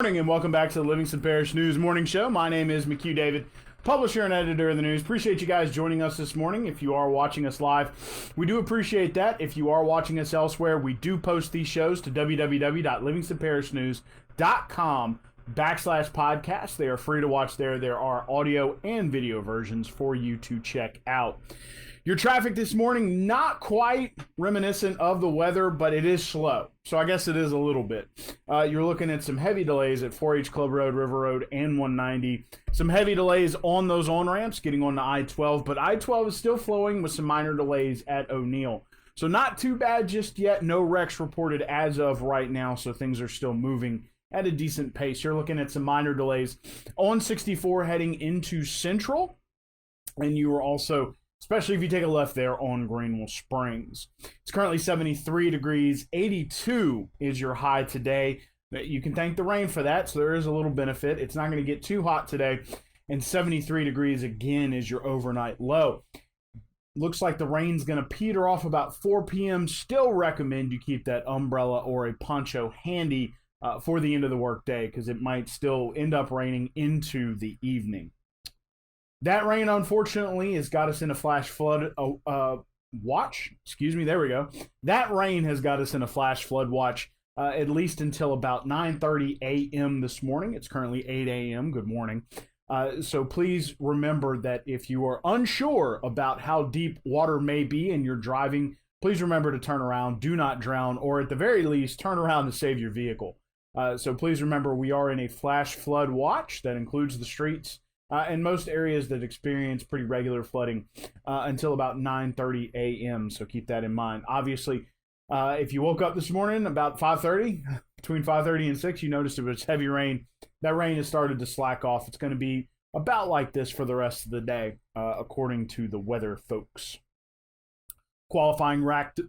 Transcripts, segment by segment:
Morning and welcome back to the Livingston Parish News Morning Show. My name is McHugh David, publisher and editor of the news. Appreciate you guys joining us this morning. If you are watching us live, we do appreciate that. If you are watching us elsewhere, we do post these shows to www.livingstonparishnews.com/podcast. They are free to watch there. There are audio and video versions for you to check out. Your traffic this morning, not quite reminiscent of the weather, but it is slow. So I guess it is a little bit. You're looking at some heavy delays at 4H Club Road, River Road, and 190. Some heavy delays on those on-ramps getting on to I-12, but I-12 is still flowing with some minor delays at O'Neill. So not too bad just yet. No wrecks reported as of right now, so things are still moving at a decent pace. You're looking at some minor delays on 64 heading into Central, and you are also, especially if you take a left there on Greenville Springs. It's currently 73 degrees. 82 is your high today. You can thank the rain for that, so there is a little benefit. It's not going to get too hot today. And 73 degrees again is your overnight low. Looks like the rain's going to peter off about 4 p.m. Still recommend you keep that umbrella or a poncho handy for the end of the workday, because it might still end up raining into the evening. That rain, unfortunately, has got us in a flash flood watch. Excuse me, there we go. That rain has got us in a flash flood watch at least until about 9:30 a.m. this morning. It's currently 8 a.m. Good morning. So please remember that if you are unsure about how deep water may be and you're driving, please remember to turn around, do not drown, or at the very least, turn around to save your vehicle. So please remember we are in a flash flood watch that includes the streets and most areas that experience pretty regular flooding until about 9:30 a.m. So keep that in mind. Obviously, if you woke up this morning about 5:30, between 5:30 and 6, you noticed it was heavy rain. That rain has started to slack off. It's going to be about like this for the rest of the day, according to the weather folks. Qualifying racked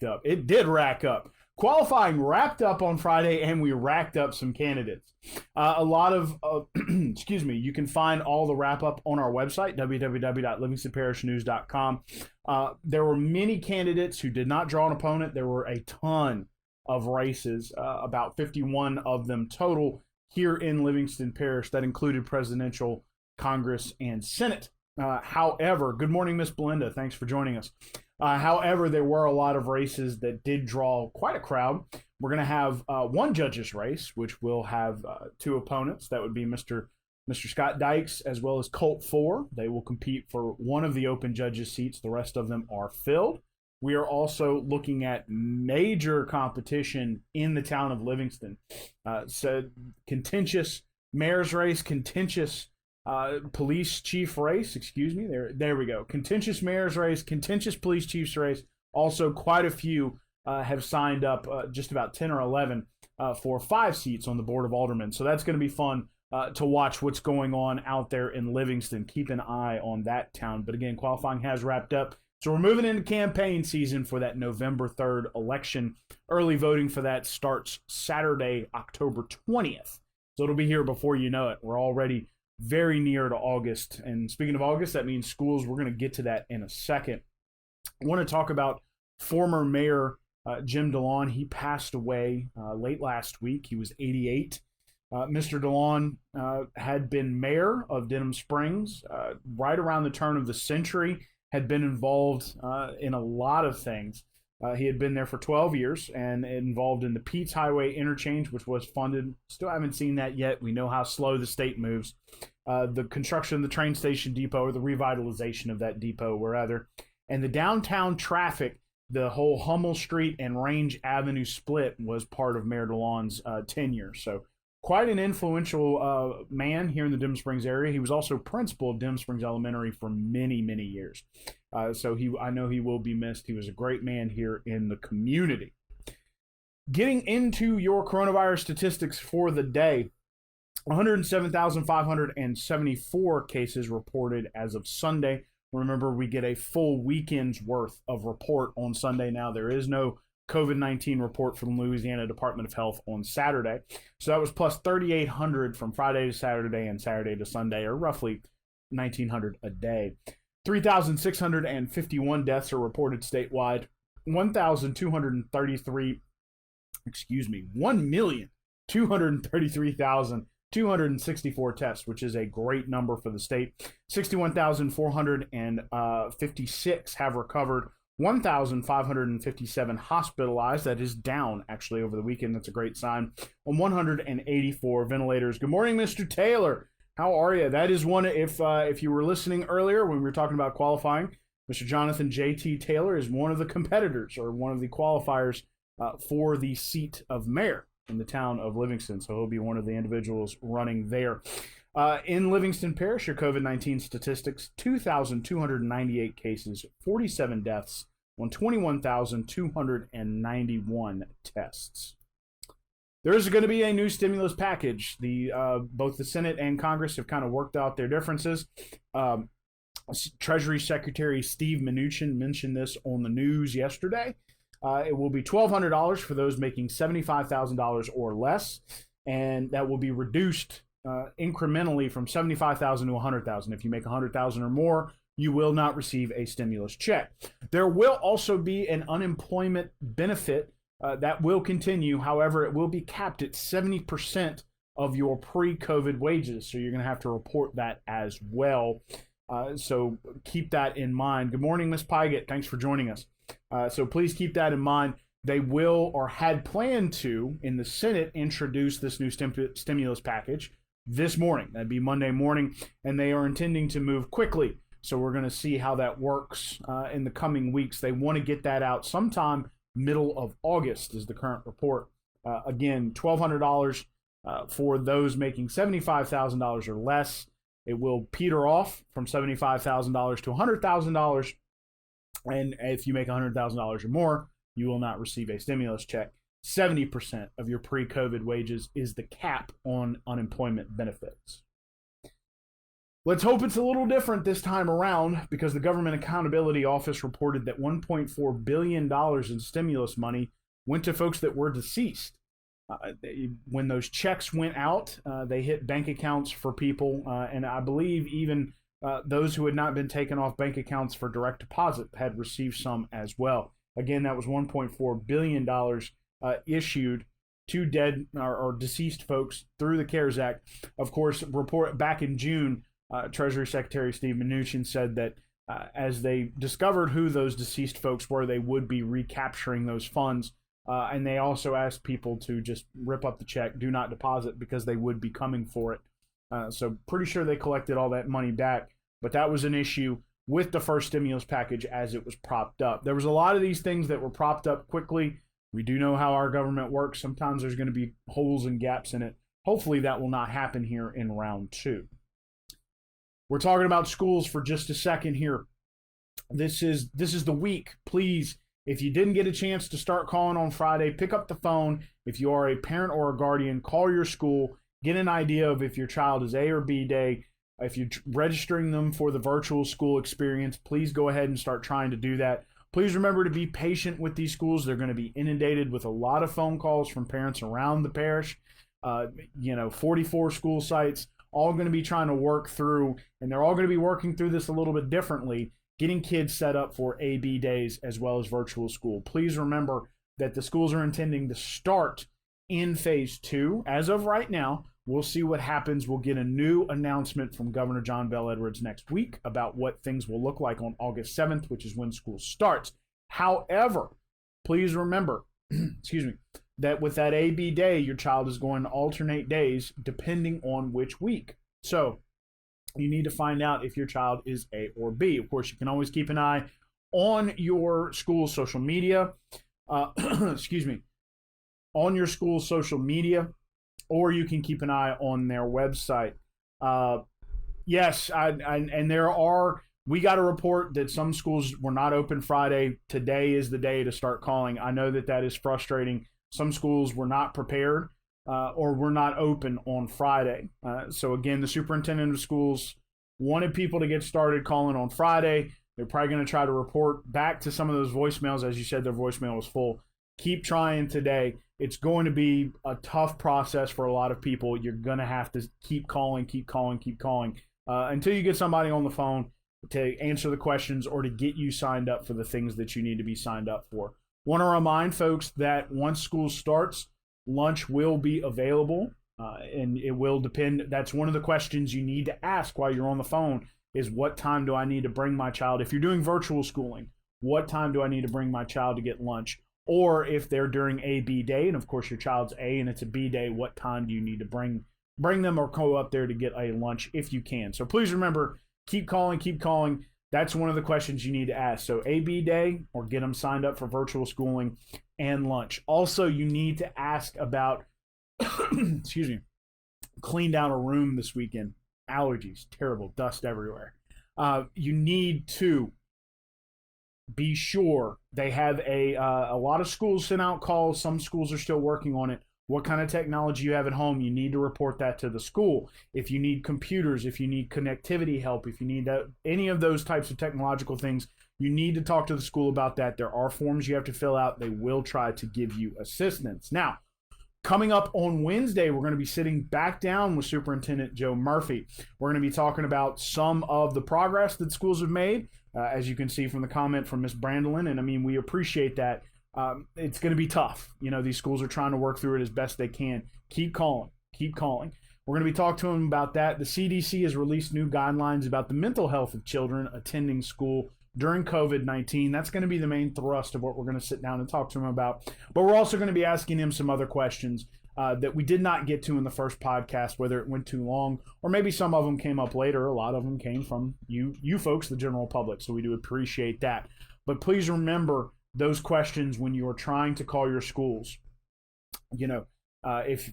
up. It did rack up. Qualifying wrapped up on Friday, and we racked up some candidates. A lot of, excuse me, you can find all the wrap-up on our website, www.livingstonparishnews.com. There were many candidates who did not draw an opponent. There were a ton of races, about 51 of them total here in Livingston Parish. That included presidential, Congress, and Senate. However, good morning, Miss Belinda. Thanks for joining us. However, there were a lot of races that did draw quite a crowd. We're going to have one judge's race, which will have two opponents. That would be Mr. Scott Dykes as well as Colt 4. They will compete for one of the open judges' seats. The rest of them are filled. We are also looking at major competition in the town of Livingston. So contentious mayor's race, contentious police chief race, excuse me, there we go. Contentious mayor's race, contentious police chief's race. Also, quite a few have signed up, just about 10 or 11, for 5 seats on the Board of Aldermen. So that's going to be fun to watch what's going on out there in Livingston. Keep an eye on that town. But again, qualifying has wrapped up. So we're moving into campaign season for that November 3rd election. Early voting for that starts Saturday, October 20th. So it'll be here before you know it. We're already very near to August. And speaking of August, that means schools. We're going to get to that in a second. I want to talk about former Mayor Jim DeLon. He passed away late last week. He was 88. Mr. DeLon had been mayor of Denham Springs right around the turn of the century, had been involved in a lot of things. He had been there for 12 years and involved in the Pete's Highway interchange, which was funded. Still haven't seen that yet. We know how slow the state moves. The construction of the train station depot, or the revitalization of that depot, rather. And the downtown traffic, the whole Hummel Street and Range Avenue split was part of Mayor DeLon's tenure. So quite an influential man here in the Denham Springs area. He was also principal of Denham Springs Elementary for many, many years. So I know he will be missed. He was a great man here in the community. Getting into your coronavirus statistics for the day, 107,574 cases reported as of Sunday. Remember, we get a full weekend's worth of report on Sunday now. There is no COVID-19 report from the Louisiana Department of Health on Saturday. So that was plus 3,800 from Friday to Saturday and Saturday to Sunday, or roughly 1,900 a day. 3,651 deaths are reported statewide. 1,233, 1,233,000 233,264 tests, which is a great number for the state. 61,456 have recovered. 1,557 hospitalized. That is down, actually, over the weekend. That's a great sign. On 184 ventilators. Good morning, Mr. Taylor. How are you? That is one, if you were listening earlier when we were talking about qualifying, Mr. Jonathan J.T. Taylor is one of the competitors or one of the qualifiers for the seat of mayor in the town of Livingston. So he'll be one of the individuals running there. In Livingston Parish, your COVID-19 statistics, 2,298 cases, 47 deaths on 21,291 tests. There is going to be a new stimulus package. Both the Senate and Congress have kind of worked out their differences. Treasury Secretary Steve Mnuchin mentioned this on the news yesterday. It will be $1,200 for those making $75,000 or less, and that will be reduced incrementally from $75,000 to $100,000. If you make $100,000 or more, you will not receive a stimulus check. There will also be an unemployment benefit that will continue. However, it will be capped at 70% of your pre-COVID wages, so you're going to have to report that as well. So keep that in mind. Good morning, Ms. Pygott. Thanks for joining us. So please keep that in mind. They will, or had planned to, in the Senate, introduce this new stimulus package this morning. That'd be Monday morning, and they are intending to move quickly. So we're going to see how that works in the coming weeks. They want to get that out sometime middle of August is the current report. Again, $1,200 for those making $75,000 or less. It will peter off from $75,000 to $100,000. And if you make $100,000 or more, you will not receive a stimulus check. 70% of your pre-COVID wages is the cap on unemployment benefits. Let's hope it's a little different this time around, because the Government Accountability Office reported that $1.4 billion in stimulus money went to folks that were deceased. When those checks went out, they hit bank accounts for people, and I believe even those who had not been taken off bank accounts for direct deposit had received some as well. Again, that was $1.4 billion issued to dead or deceased folks through the CARES Act. Of course, report back in June, Treasury Secretary Steve Mnuchin said that as they discovered who those deceased folks were, they would be recapturing those funds. And they also asked people to just rip up the check, do not deposit, because they would be coming for it. So pretty sure they collected all that money back. But that was an issue with the first stimulus package as it was propped up. There was a lot of these things that were propped up quickly. We do know how our government works. Sometimes there's going to be holes and gaps in it. Hopefully that will not happen here in round two. We're talking about schools for just a second here. This is the week. Please, if you didn't get a chance to start calling on Friday, pick up the phone. If you are a parent or a guardian, call your school. Get an idea of if your child is A or B day. If you're registering them for the virtual school experience, please go ahead and start trying to do that. Please remember to be patient with these schools. They're going to be inundated with a lot of phone calls from parents around the parish. 44 school sites, all going to be trying to work through, and they're all going to be working through this a little bit differently, getting kids set up for AB days as well as virtual school. Please remember that the schools are intending to start in phase 2. As of right now, we'll see what happens. We'll get a new announcement from Governor John Bel Edwards next week about what things will look like on August 7th, which is when school starts. However, please remember, that with that AB day, your child is going to alternate days depending on which week. So you need to find out if your child is A or B. Of course, you can always keep an eye on your school's social media. On your school's social media, or you can keep an eye on their website. We got a report that some schools were not open Friday. Today is the day to start calling. I know that is frustrating. Some schools were not prepared or were not open on Friday. So again, the superintendent of schools wanted people to get started calling on Friday. They're probably going to try to report back to some of those voicemails. As you said, their voicemail was full. Keep trying today. It's going to be a tough process for a lot of people. You're going to have to keep calling until you get somebody on the phone to answer the questions or to get you signed up for the things that you need to be signed up for. Want to remind folks that once school starts, Lunch will be available, and it will depend. That's one of the questions you need to ask while you're on the phone is what time do I need to bring my child? If you're doing virtual schooling, what time do I need to bring my child to get lunch? Or if they're during a B day, and of course your child's A and it's a B day, what time do you need to bring them or go up there to get a lunch if you can? So please remember, keep calling, keep calling. That's one of the questions you need to ask. So AB day, or get them signed up for virtual schooling and lunch. Also, you need to ask about, excuse me, cleaned out a room this weekend. Allergies, terrible, dust everywhere. You need to be sure they have a lot of schools sent out calls. Some schools are still working on it. What kind of technology you have at home, you need to report that to the school. If you need computers, if you need connectivity help, if you need any of those types of technological things, you need to talk to the school about that. There are forms you have to fill out. They will try to give you assistance. Now, coming up on Wednesday, we're going to be sitting back down with Superintendent Joe Murphy. We're going to be talking about some of the progress that schools have made, as you can see from the comment from Ms. Brandolin, and I mean, we appreciate that. It's going to be tough. You know, these schools are trying to work through it as best they can. Keep calling. Keep calling. We're going to be talking to them about that. The CDC has released new guidelines about the mental health of children attending school during COVID-19. That's going to be the main thrust of what we're going to sit down and talk to him about. But we're also going to be asking him some other questions that we did not get to in the first podcast, whether it went too long or maybe some of them came up later. A lot of them came from you folks, the general public. So we do appreciate that. But please remember those questions when you are trying to call your schools. You know, if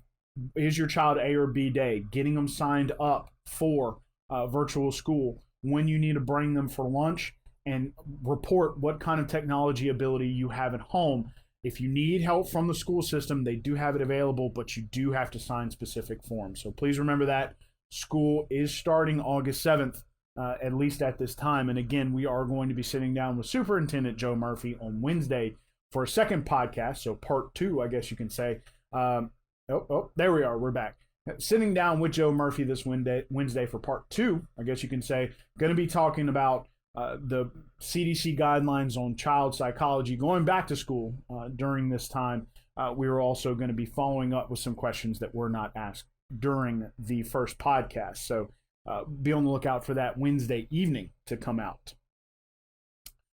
is your child A or B day, getting them signed up for virtual school, when you need to bring them for lunch, and report what kind of technology ability you have at home. If you need help from the school system, they do have it available, but you do have to sign specific forms. So please remember that. School is starting August 7th. At least at this time. And again, we are going to be sitting down with Superintendent Joe Murphy on Wednesday for a second podcast. So part 2, I guess you can say. There we are. We're back. Sitting down with Joe Murphy this Wednesday for part 2, I guess you can say. Going to be talking about the CDC guidelines on child psychology going back to school during this time. We are also going to be following up with some questions that were not asked during the first podcast. So be on the lookout for that Wednesday evening to come out.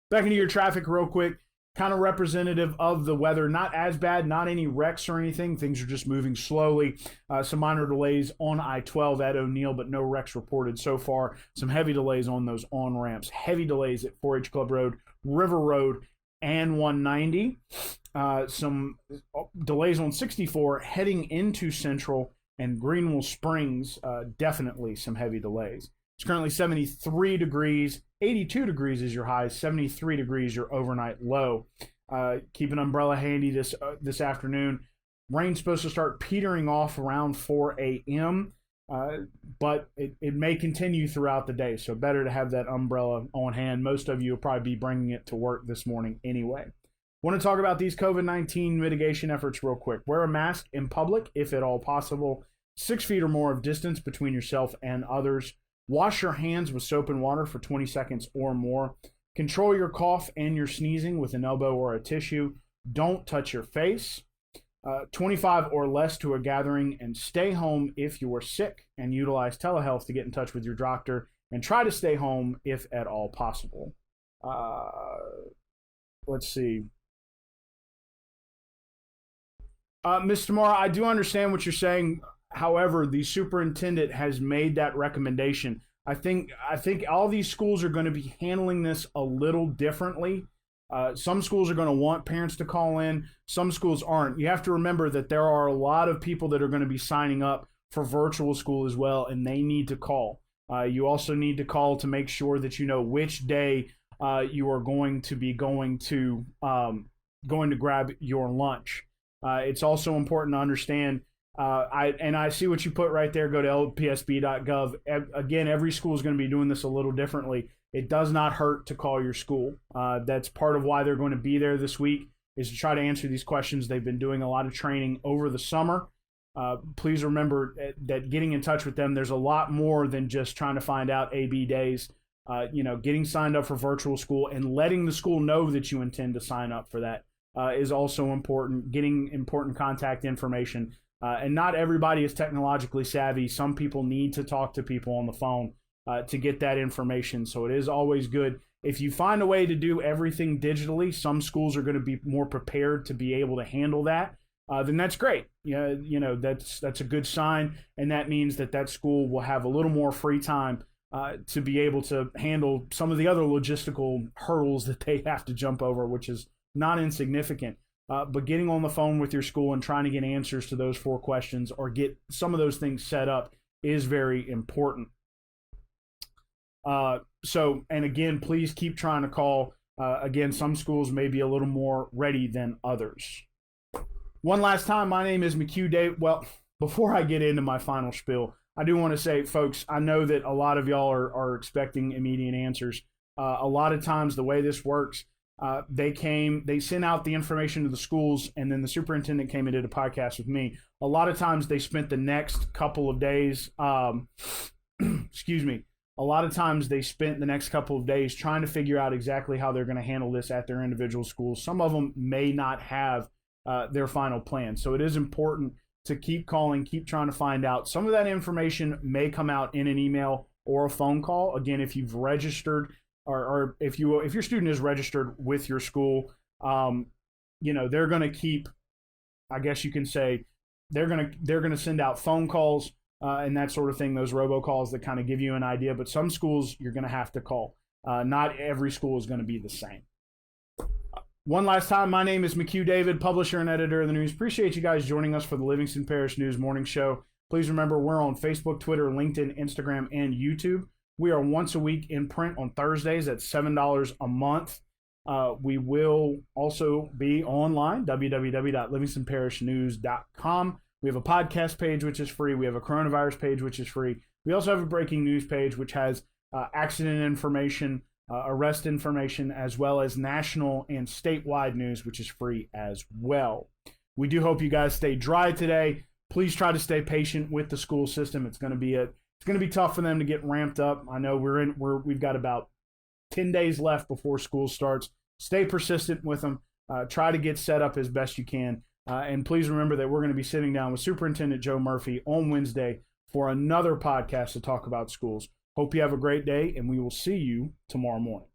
Back into your traffic real quick, kind of representative of the weather. Not as bad, not any wrecks or anything. Things are just moving slowly. Some minor delays on I-12 at O'Neill, but no wrecks reported so far. Some heavy delays on those on-ramps. Heavy delays at 4-H Club Road, River Road, and 190. Some delays on 64 heading into Central and Greenville Springs, definitely some heavy delays. It's currently 73 degrees, 82 degrees is your high, 73 degrees your overnight low. Keep an umbrella handy this afternoon. Rain's supposed to start petering off around 4 a.m., but it may continue throughout the day, so better to have that umbrella on hand. Most of you will probably be bringing it to work this morning anyway. Want to talk about these COVID-19 mitigation efforts real quick. Wear a mask in public, if at all possible. 6 feet or more of distance between yourself and others. Wash your hands with soap and water for 20 seconds or more. Control your cough and your sneezing with an elbow or a tissue. Don't touch your face. 25 or less to a gathering, and stay home if you are sick, and utilize telehealth to get in touch with your doctor, and try to stay home if at all possible. Let's see. Ms. Tamara, I do understand what you're saying. However, the superintendent has made that recommendation. I think all these schools are going to be handling this a little differently. Some schools are going to want parents to call in. Some schools aren't. You have to remember that there are a lot of people that are going to be signing up for virtual school as well, and they need to call. You also need to call to make sure that you know which day you are going to be going to grab your lunch. It's also important to understand, I see what you put right there. Go to lpsb.gov. Again, every school is going to be doing this a little differently. It does not hurt to call your school. That's part of why they're going to be there this week, is to try to answer these questions. They've been doing a lot of training over the summer. Please remember that getting in touch with them, there's a lot more than just trying to find out AB days. Getting signed up for virtual school and letting the school know that you intend to sign up for that. is also important. Getting important contact information. And not everybody is technologically savvy. Some people need to talk to people on the phone to get that information. So it is always good. If you find a way to do everything digitally, some schools are going to be more prepared to be able to handle that. Then that's great. That's a good sign, and that means that school will have a little more free time to be able to handle some of the other logistical hurdles that they have to jump over, which is not insignificant. But getting on the phone with your school and trying to get answers to those 4 questions or get some of those things set up is very important. And again, please keep trying to call. Again, some schools may be a little more ready than others. One last time, my name is McHugh David. Well, before I get into my final spiel, I do want to say, folks, I know that a lot of y'all are expecting immediate answers. A lot of times the way this works, they sent out the information to the schools, and then the superintendent came and did a podcast with me. A lot of times they spent the next couple of days, excuse me, a lot of times they spent the next couple of days trying to figure out exactly how they're going to handle this at their individual schools. Some of them may not have their final plan. So it is important to keep calling, keep trying to find out. Some of that information may come out in an email or a phone call. Again, if you've registered or if your student is registered with your school, they're going to keep, I guess you can say, they're going to send out phone calls and that sort of thing, those robocalls that kind of give you an idea. But some schools you're going to have to call. Not every school is going to be the same. One last time, my name is McHugh David, publisher and editor of the news. Appreciate you guys joining us for the Livingston Parish News Morning Show. Please remember, we're on Facebook, Twitter, LinkedIn, Instagram, and YouTube. We are once a week in print on Thursdays at $7 a month. We will also be online, www.livingstonparishnews.com. We have a podcast page, which is free. We have a coronavirus page, which is free. We also have a breaking news page, which has accident information, arrest information, as well as national and statewide news, which is free as well. We do hope you guys stay dry today. Please try to stay patient with the school system. It's going to be tough for them to get ramped up. I know we've got about 10 days left before school starts. Stay persistent with them. Try to get set up as best you can. And please remember that we're going to be sitting down with Superintendent Joe Murphy on Wednesday for another podcast to talk about schools. Hope you have a great day, and we will see you tomorrow morning.